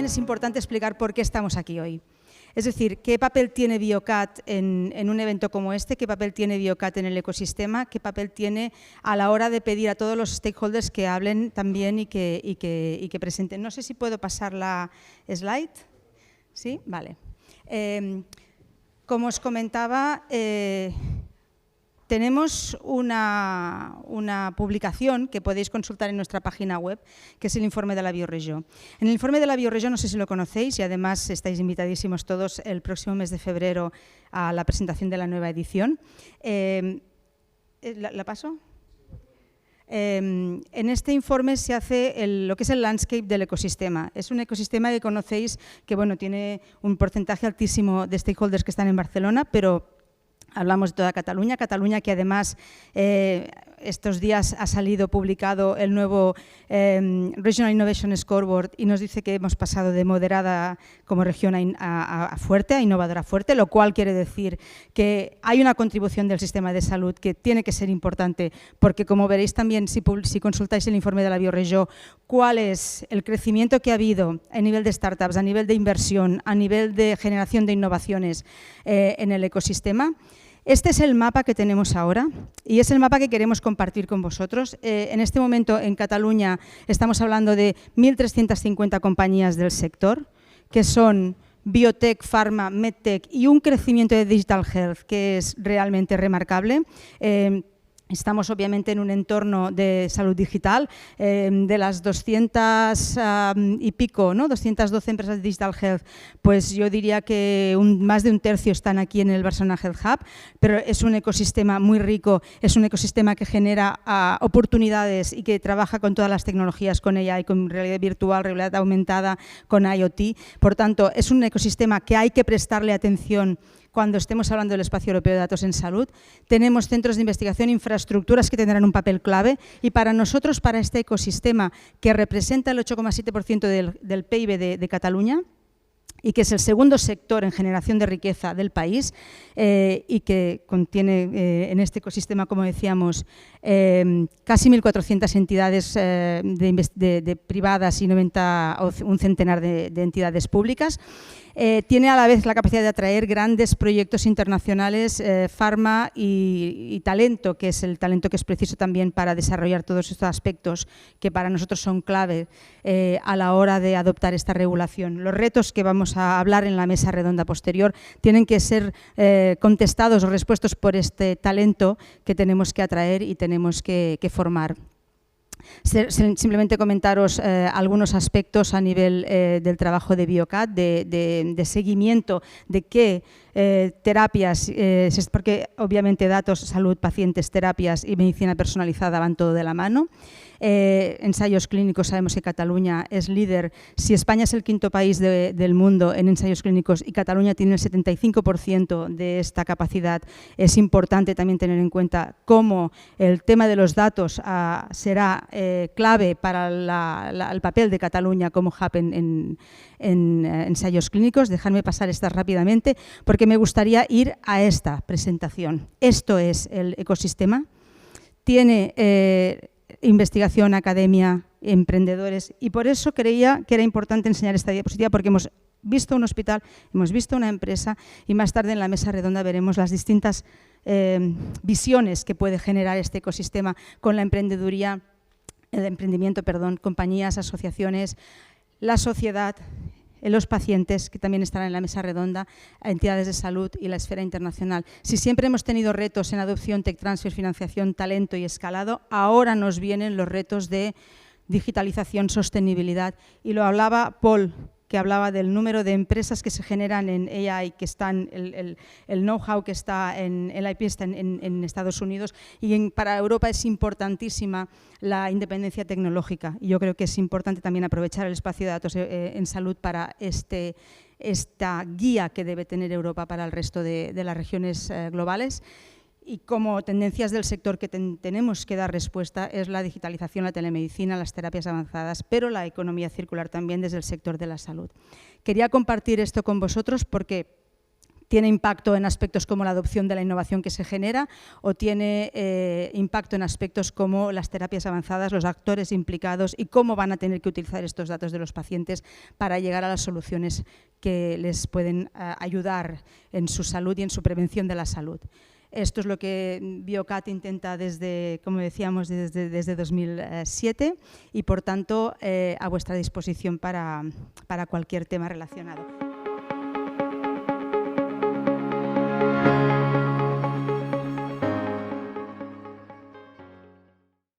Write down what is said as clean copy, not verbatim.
es importante explicar por qué estamos aquí hoy. Es decir, qué papel tiene Biocat en un evento como este, qué papel tiene Biocat en el ecosistema, qué papel tiene a la hora de pedir a todos los stakeholders que hablen también y que presenten. No sé si puedo pasar la slide. ¿Sí? Vale. Como os comentaba, tenemos una publicación que podéis consultar en nuestra página web, que es el informe de la Bioregió. En el informe de la Bioregió, no sé si lo conocéis, y además estáis invitadísimos todos el próximo mes de febrero a la presentación de la nueva edición. ¿La paso? En este informe se hace lo que es el landscape del ecosistema. Es un ecosistema que conocéis que bueno, tiene un porcentaje altísimo de stakeholders que están en Barcelona, pero hablamos de toda Cataluña. Cataluña que además estos días ha salido publicado el nuevo Regional Innovation Scoreboard y nos dice que hemos pasado de moderada como región a fuerte, a innovadora fuerte, lo cual quiere decir que hay una contribución del sistema de salud que tiene que ser importante, porque como veréis también si consultáis el informe de la Bioregió, cuál es el crecimiento que ha habido a nivel de startups, a nivel de inversión, a nivel de generación de innovaciones en el ecosistema. Este es el mapa que tenemos ahora y es el mapa que queremos compartir con vosotros. En este momento en Cataluña estamos hablando de 1.350 compañías del sector, que son biotech, pharma, medtech y un crecimiento de digital health que es realmente remarcable. Estamos obviamente en un entorno de salud digital, de las 200 y pico, ¿no? 212 empresas de Digital Health, pues yo diría que más de un tercio están aquí en el Barcelona Health Hub, pero es un ecosistema muy rico, es un ecosistema que genera oportunidades y que trabaja con todas las tecnologías, con AI, con realidad virtual, realidad aumentada, con IoT. Por tanto, es un ecosistema que hay que prestarle atención cuando estemos hablando del espacio europeo de datos en salud. Tenemos centros de investigación, infraestructuras que tendrán un papel clave y para nosotros, para este ecosistema que representa el 8,7% del PIB de Cataluña y que es el segundo sector en generación de riqueza del país y que contiene en este ecosistema, como decíamos, casi 1.400 entidades privadas y un centenar de entidades públicas. Tiene a la vez la capacidad de atraer grandes proyectos internacionales, farma y talento, que es el talento que es preciso también para desarrollar todos estos aspectos que para nosotros son clave a la hora de adoptar esta regulación. Los retos que vamos a hablar en la mesa redonda posterior tienen que ser contestados o respuestos por este talento que tenemos que atraer y tenemos que formar. Simplemente comentaros algunos aspectos a nivel del trabajo de Biocat, de seguimiento de qué terapias, porque obviamente datos, salud, pacientes, terapias y medicina personalizada van todo de la mano. Ensayos clínicos, sabemos que Cataluña es líder. Si España es el quinto país del mundo en ensayos clínicos y Cataluña tiene el 75% de esta capacidad, es importante también tener en cuenta cómo el tema de los datos será clave para el papel de Cataluña como hub en ensayos clínicos. Dejadme pasar estas rápidamente porque me gustaría ir a esta presentación. Esto es el ecosistema. Tiene investigación, academia, emprendedores y por eso creía que era importante enseñar esta diapositiva porque hemos visto un hospital, hemos visto una empresa y más tarde en la mesa redonda veremos las distintas visiones que puede generar este ecosistema con la emprendeduría, el emprendimiento, perdón, compañías, asociaciones, la sociedad, los pacientes, que también estarán en la mesa redonda, entidades de salud y la esfera internacional. Si siempre hemos tenido retos en adopción, tech transfer, financiación, talento y escalado, ahora nos vienen los retos de digitalización, sostenibilidad. Y lo hablaba Paul, que hablaba del número de empresas que se generan en AI, que están, el know-how que está en el IP está en Estados Unidos y para Europa es importantísima la independencia tecnológica y yo creo que es importante también aprovechar el espacio de datos en salud para esta guía que debe tener Europa para el resto de las regiones globales. Y como tendencias del sector que tenemos que dar respuesta es la digitalización, la telemedicina, las terapias avanzadas, pero la economía circular también desde el sector de la salud. Quería compartir esto con vosotros porque tiene impacto en aspectos como la adopción de la innovación que se genera o tiene impacto en aspectos como las terapias avanzadas, los actores implicados y cómo van a tener que utilizar estos datos de los pacientes para llegar a las soluciones que les pueden ayudar en su salud y en su prevención de la salud. Esto es lo que Biocat intenta desde, como decíamos, desde 2007 y, por tanto, a vuestra disposición para cualquier tema relacionado.